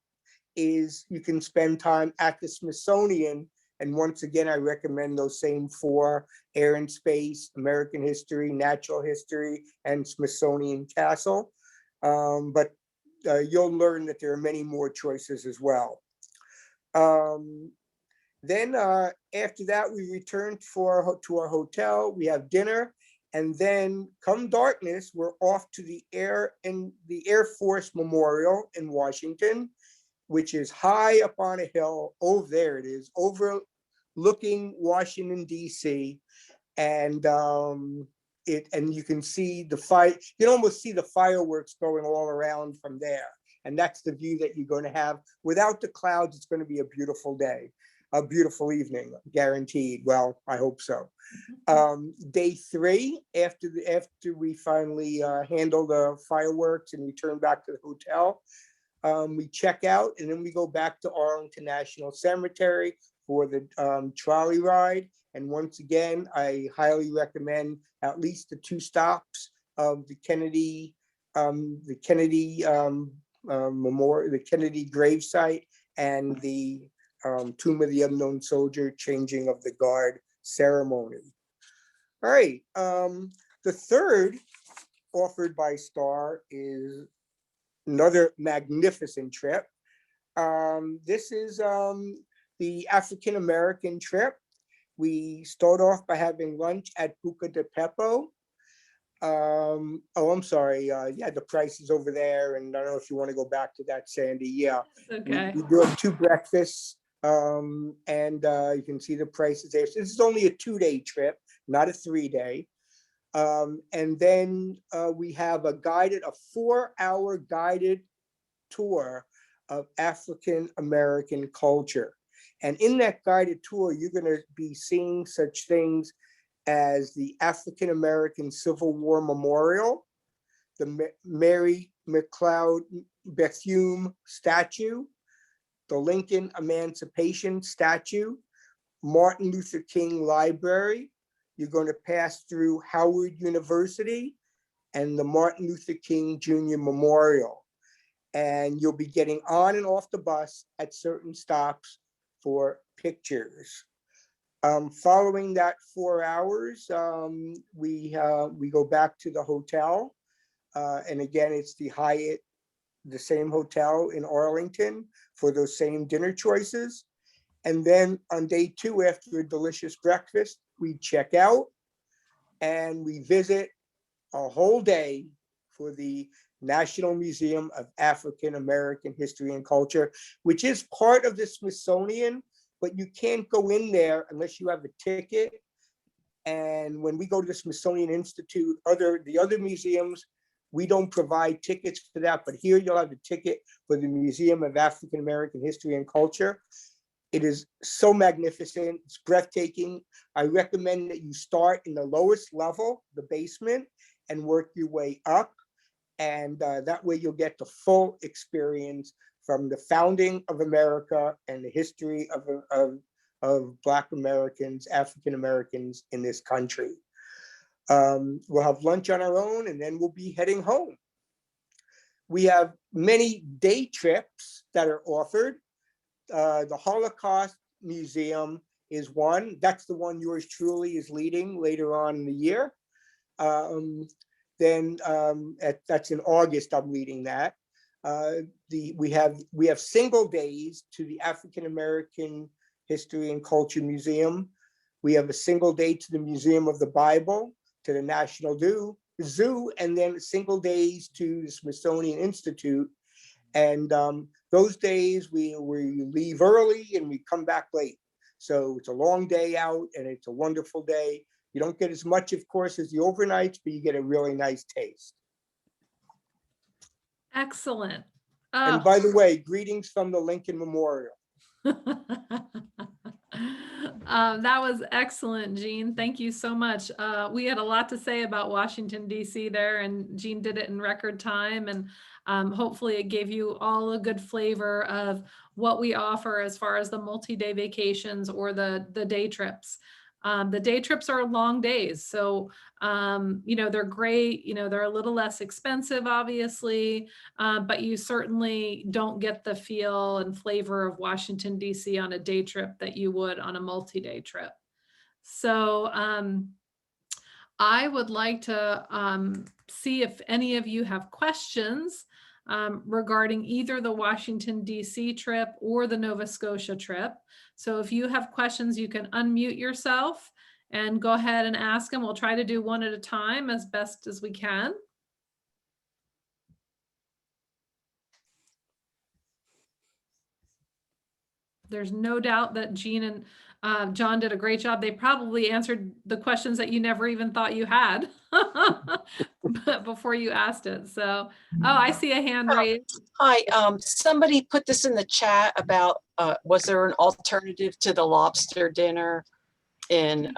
is you can spend time at the Smithsonian. And once again, I recommend those same 4: Air and Space, American History, Natural History, and Smithsonian Castle. But you'll learn that there are many more choices as well. Then after that, we return to our hotel, we have dinner, and then come darkness, we're off to the Air Force Memorial in Washington, which is high up on a hill. Oh, there it is, overlooking Washington, D.C. And you can see the you can almost see the fireworks going all around from there. And that's the view that you're going to have. Without the clouds, it's going to be a beautiful day, a beautiful evening, guaranteed. Well, I hope so. Day 3, after we finally handle the fireworks and return back to the hotel, we check out, and then we go back to Arlington National Cemetery for the trolley ride. And once again, I highly recommend at least the 2 stops of the Kennedy Memorial, the Kennedy gravesite, and the Tomb of the Unknown Soldier changing of the guard ceremony. All right, the third offered by Star is another magnificent trip. This is the African American trip. We start off by having lunch at Buca de Beppo. Oh, I'm sorry. Yeah, the price is over there, and I don't know if you want to go back to that, Sandy. Yeah,
Okay.
we do have 2 breakfasts, and you can see the prices there. So this is only a 2-day trip, not a 3-day. And then we have a 4-hour guided tour of African American culture. And in that guided tour, you're going to be seeing such things as the African American Civil War Memorial, the Mary McLeod Bethune statue, the Lincoln Emancipation statue, Martin Luther King Library. You're going to pass through Howard University and the Martin Luther King Jr. Memorial. And you'll be getting on and off the bus at certain stops for pictures. Following that 4 hours, we go back to the hotel. And again, it's the Hyatt, the same hotel in Arlington for those same dinner choices. And then on day 2, after a delicious breakfast, we check out and we visit a whole day for the National Museum of African American History and Culture, which is part of the Smithsonian, but you can't go in there unless you have a ticket. And when we go to the Smithsonian Institute, the other museums, we don't provide tickets for that, but here you'll have a ticket for the Museum of African American History and Culture. It is so magnificent, it's breathtaking. I recommend that you start in the lowest level, the basement, and work your way up. And that way you'll get the full experience from the founding of America and the history of Black Americans, African Americans in this country. We'll have lunch on our own, and then we'll be heading home. We have many day trips that are offered. The Holocaust Museum is one. That's the one yours truly is leading later on in the year. That's in August, I'm leading that. We have single days to the African American History and Culture Museum. We have a single day to the Museum of the Bible, to the National Zoo, and then single days to the Smithsonian Institute. And those days we leave early and we come back late. So it's a long day out and it's a wonderful day. You don't get as much, of course, as the overnights, but you get a really nice taste.
Excellent.
And by the way, greetings from the Lincoln Memorial.
That was excellent, Jean. Thank you so much. We had a lot to say about Washington, D.C. there, and Jean did it in record time. And hopefully it gave you all a good flavor of what we offer as far as the multi-day vacations or the day trips. The day trips are long days. So, they're great. They're a little less expensive, obviously, but you certainly don't get the feel and flavor of Washington, D.C. on a day trip that you would on a multi-day trip. So I would like to see if any of you have questions regarding either the Washington, D.C. trip or the Nova Scotia trip. So if you have questions, you can unmute yourself and go ahead and ask them. We'll try to do one at a time as best as we can. There's no doubt that Jean and John did a great job. They probably answered the questions that you never even thought you had but before you asked it. So, I see a hand raised.
Hi, somebody put this in the chat about, was there an alternative to the lobster dinner in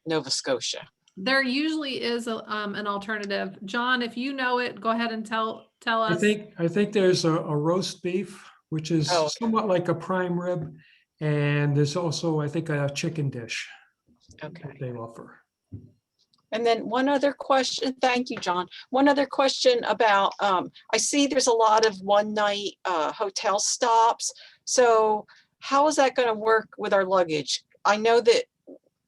Nova Scotia?
There usually is an alternative. John, if you know it, go ahead and tell us.
I think there's a roast beef, which is somewhat like a prime rib. And there's also, I think, a chicken dish that they offer.
And then one other question. Thank you, John. One other question about, I see there's a lot of one night hotel stops. So how is that going to work with our luggage? I know that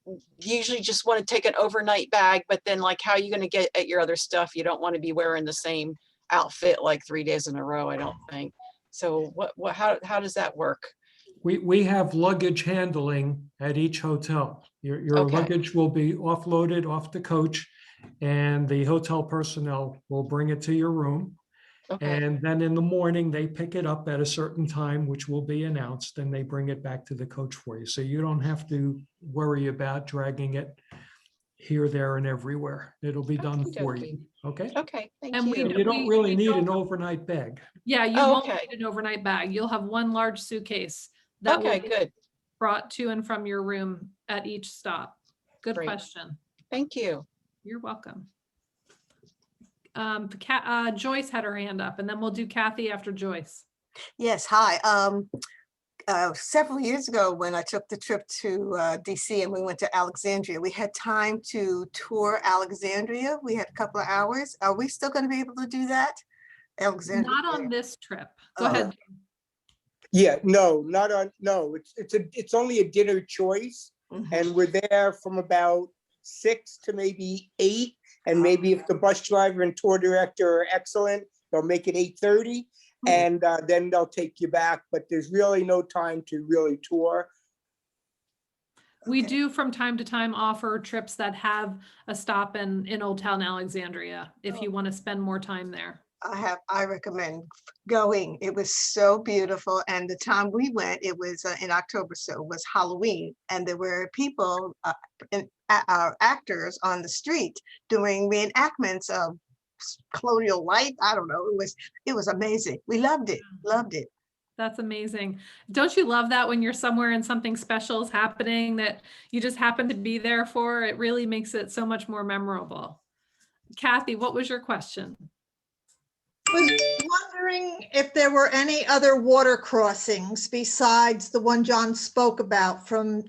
you usually just want to take an overnight bag, but then like how are you going to get at your other stuff? You don't want to be wearing the same outfit like 3 days in a row, I don't think. So how does that work?
We have luggage handling at each hotel. Your luggage will be offloaded off the coach, and the hotel personnel will bring it to your room. And then in the morning, they pick it up at a certain time, which will be announced, and they bring it back to the coach for you. So you don't have to worry about dragging it here, there, and everywhere. It'll be done for you. Okay.
Okay. Thank
And
you.
You don't really need an overnight bag.
Yeah, you won't need an overnight bag. You'll have one large suitcase that will be brought to and from your room at each stop. Good question.
Thank you.
You're welcome. Joyce had her hand up, and then we'll do Kathy after Joyce.
Yes, hi. Several years ago when I took the trip to DC and we went to Alexandria, we had time to tour Alexandria. We had a couple of hours. Are we still going to be able to do that? Alexandria?
Not on this trip. Go ahead.
Yeah, no, not on, no, it's only a dinner choice. And we're there from about 6 to maybe 8. And maybe if the bus driver and tour director are excellent, they'll make it 8:30. And then they'll take you back, but there's really no time to really tour.
We do from time to time offer trips that have a stop in Old Town Alexandria, if you want to spend more time there.
I recommend going. It was so beautiful. And the time we went, it was in October, so it was Halloween. And there were people, actors on the street doing reenactments of colonial life. I don't know. It was amazing. We loved it. Loved it.
That's amazing. Don't you love that when you're somewhere and something special is happening that you just happen to be there for? It really makes it so much more memorable. Kathy, what was your question?
I was wondering if there were any other water crossings besides the one John spoke about from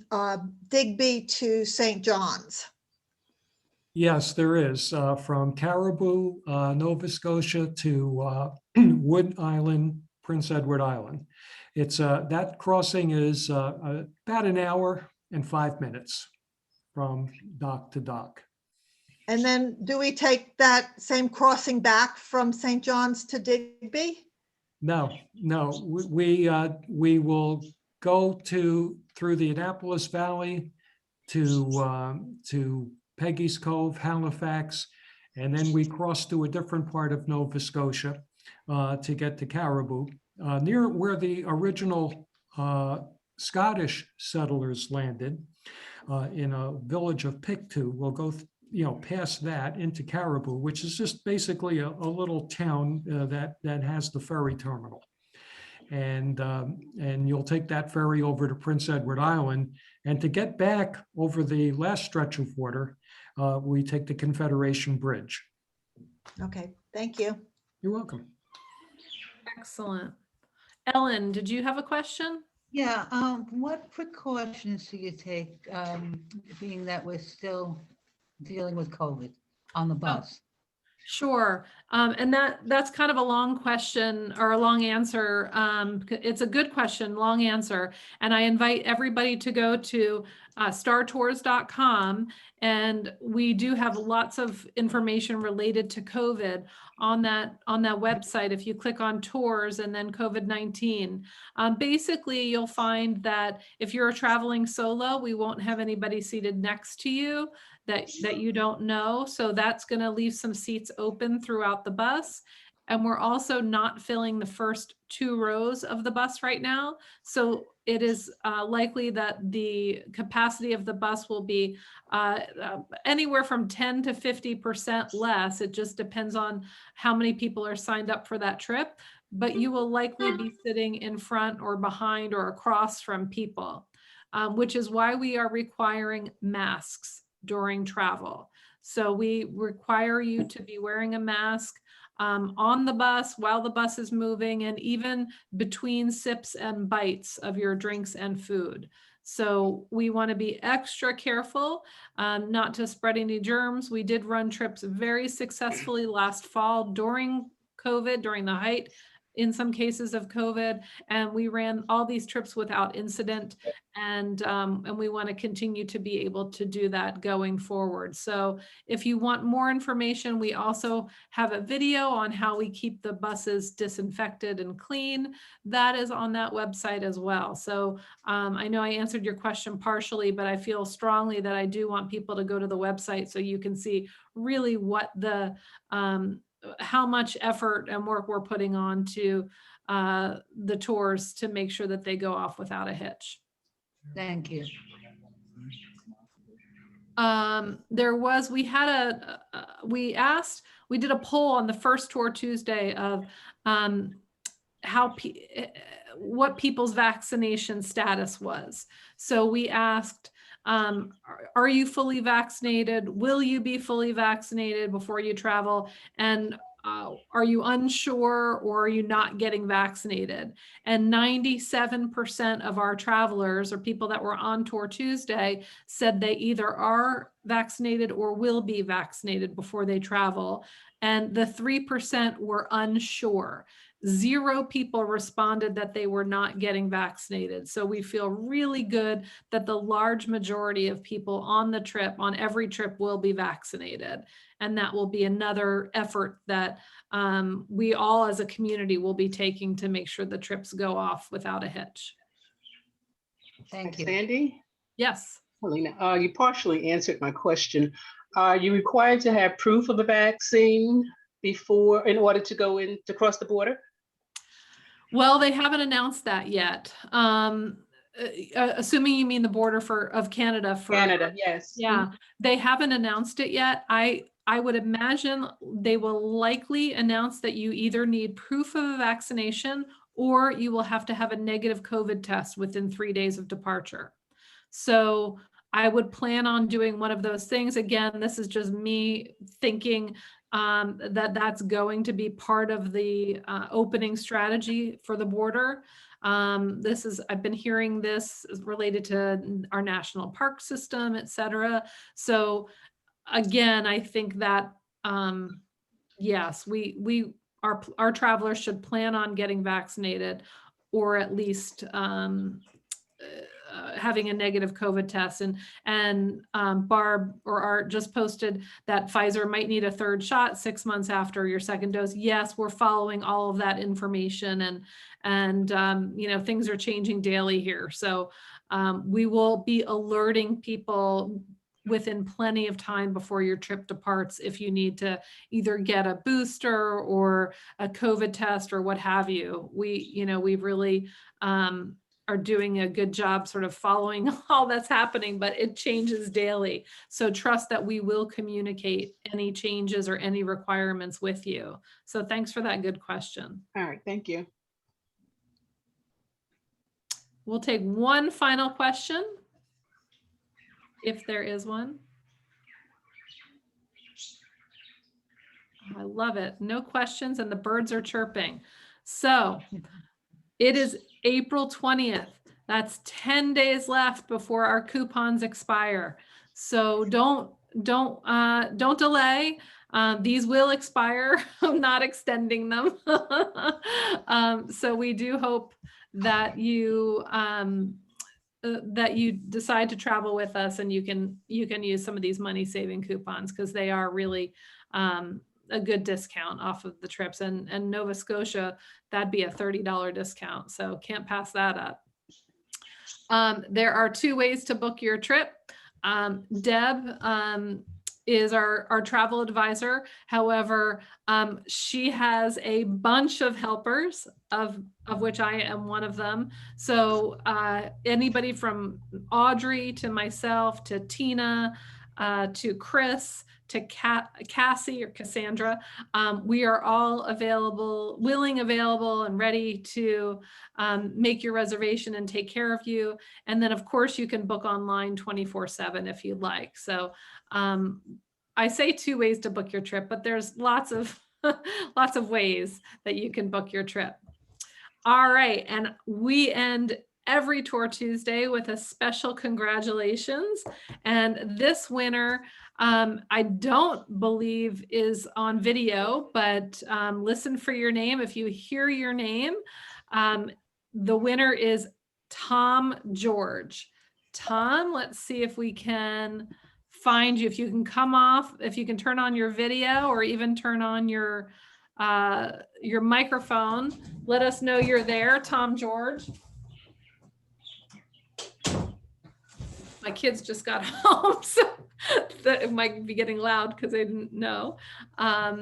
Digby to St. John's.
Yes, there is. From Caribou, Nova Scotia to Wood Island, Prince Edward Island. It's that crossing is about an hour and 5 minutes from dock to dock.
And then do we take that same crossing back from St. John's to Digby?
No, we will go through the Annapolis Valley to Peggy's Cove, Halifax, and then we cross to a different part of Nova Scotia to get to Caribou, near where the original Scottish settlers landed in a village of Pictou. We'll go past that into Caribou, which is just basically a little town that has the ferry terminal. and you'll take that ferry over to Prince Edward Island. And to get back over the last stretch of water, we take the Confederation Bridge.
Okay, thank you.
You're welcome.
Excellent. Ellen, did you have a question?
Yeah, what precautions do you take, being that we're still dealing with COVID on the bus?
Sure. And that's kind of a long question or a long answer. It's a good question, long answer. And I invite everybody to go to startours.com, and we do have lots of information related to COVID on that website. If you click on tours and then COVID-19, basically you'll find that if you're traveling solo, we won't have anybody seated next to you that you don't know. So that's going to leave some seats open throughout the bus. And we're also not filling the first 2 rows of the bus right now. So it is likely that the capacity of the bus will be anywhere from 10 to 50% less. It just depends on how many people are signed up for that trip. But you will likely be sitting in front or behind or across from people, which is why we are requiring masks during travel. So we require you to be wearing a mask on the bus while the bus is moving, and even between sips and bites of your drinks and food. So we want to be extra careful not to spread any germs. We did run trips very successfully last fall during COVID, during the height in some cases of COVID, and we ran all these trips without incident, and we want to continue to be able to do that going forward. So if you want more information, we also have a video on how we keep the buses disinfected and clean. That is on that website as well. So I know I answered your question partially, but I feel strongly that I do want people to go to the website so you can see really what the how much effort and work we're putting on to the tours to make sure that they go off without a hitch.
Thank you.
We did a poll on the first tour Tuesday of what people's vaccination status was. So we asked, are you fully vaccinated? Will you be fully vaccinated before you travel? And are you unsure, or are you not getting vaccinated? And 97% of our travelers or people that were on tour Tuesday said they either are vaccinated or will be vaccinated before they travel. And the 3% were unsure. 0 people responded that they were not getting vaccinated. So we feel really good that the large majority of people on the trip, on every trip, will be vaccinated. And that will be another effort that we all as a community will be taking to make sure the trips go off without a hitch.
Thank you.
Sandy?
Yes.
Helena, you partially answered my question. Are you required to have proof of the vaccine in order to go in to cross the border?
Well, they haven't announced that yet. Assuming you mean the border of Canada.
Canada, yes.
Yeah, they haven't announced it yet. I would imagine they will likely announce that you either need proof of a vaccination or you will have to have a negative COVID test within 3 days of departure. So I would plan on doing one of those things. Again, this is just me thinking that's going to be part of the opening strategy for the border. I've been hearing this is related to our national park system, et cetera. So again, I think that, yes, our travelers should plan on getting vaccinated, or at least having a negative COVID test. And Barb or Art just posted that Pfizer might need a 3rd shot 6 months after your 2nd dose. Yes, we're following all of that information, and you know, things are changing daily here. So we will be alerting people within plenty of time before your trip departs if you need to either get a booster or a COVID test or what have you. We really are doing a good job sort of following all that's happening, but it changes daily. So trust that we will communicate any changes or any requirements with you. So thanks for that good question.
All right, thank you.
we'll take one final question, if there is one. I love it. No questions and the birds are chirping. So it is April 20th. That's 10 days left before our coupons expire. So don't delay. These will expire. I'm not extending them. So we do hope that you decide to travel with us, and you can use some of these money saving coupons, because they are really a good discount off of the trips. And Nova Scotia, that'd be a $30 discount. So can't pass that up. There are 2 ways to book your trip. Deb is our travel advisor. However, she has a bunch of helpers, of which I am one of them. So anybody from Audrey to myself to Tina to Chris to Cassie or Cassandra, we are all available, available, and ready to make your reservation and take care of you. And then, of course, you can book online 24/7 if you'd like. So I say 2 ways to book your trip, but there's lots of lots of ways that you can book your trip. All right, and we end every Tour Tuesday with a special congratulations. And this winner, I don't believe is on video, but listen for your name. If you hear your name, the winner is Tom George. Tom, let's see if we can find you. If you can come off, if you can turn on your video or even turn on your microphone, let us know you're there, Tom George. My kids just got home, so that it might be getting loud because they didn't know.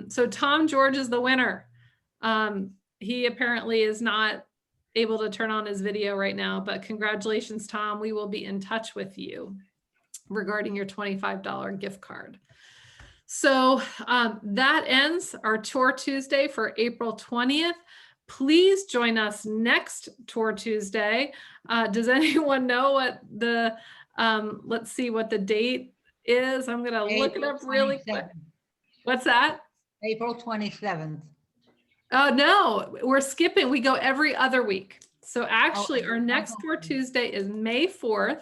So Tom George is the winner. He apparently is not able to turn on his video right now, but congratulations, Tom. We will be in touch with you regarding your $25 gift card. So that ends our Tour Tuesday for April 20th. Please join us next Tour Tuesday. Does anyone know what the, let's see what the date is? I'm gonna look it up really quick. What's that?
April 27th.
Oh, no, we're skipping. We go every other week. So actually our next Tour Tuesday is May 4th.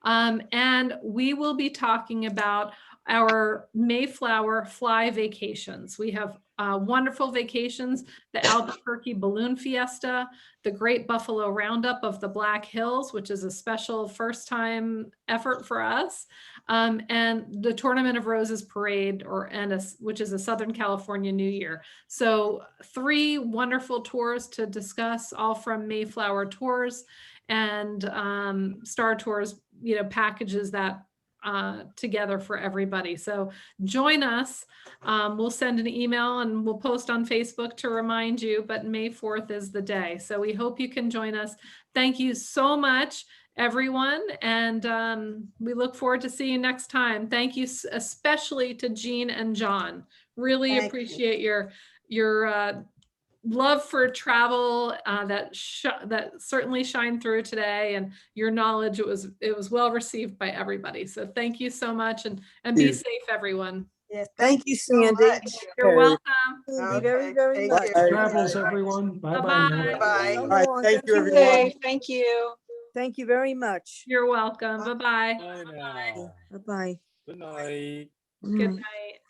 And we will be talking about our Mayflower fly vacations. We have wonderful vacations, the Albuquerque Balloon Fiesta, the Great Buffalo Roundup of the Black Hills, which is a special first time effort for us, and the Tournament of Roses Parade, which is a Southern California New Year. So 3 wonderful tours to discuss, all from Mayflower Tours and Star Tours, packages that together for everybody. So join us. We'll send an email and we'll post on Facebook to remind you, but May 4th is the day. So we hope you can join us. Thank you so much, everyone. And we look forward to seeing you next time. Thank you especially to Jean and John. Really appreciate your love for travel that certainly shined through today, and your knowledge. It was well received by everybody. So thank you so much, and be safe, everyone.
Yes, thank you, Sandy.
You're welcome.
Thank you very, very much.
Travels, everyone. Bye-bye. now.
Bye.
All right, thank you,
Okay,
everyone.
thank you.
Thank you very much.
You're welcome. Bye-bye.
Bye-bye.
Good night.
Good night.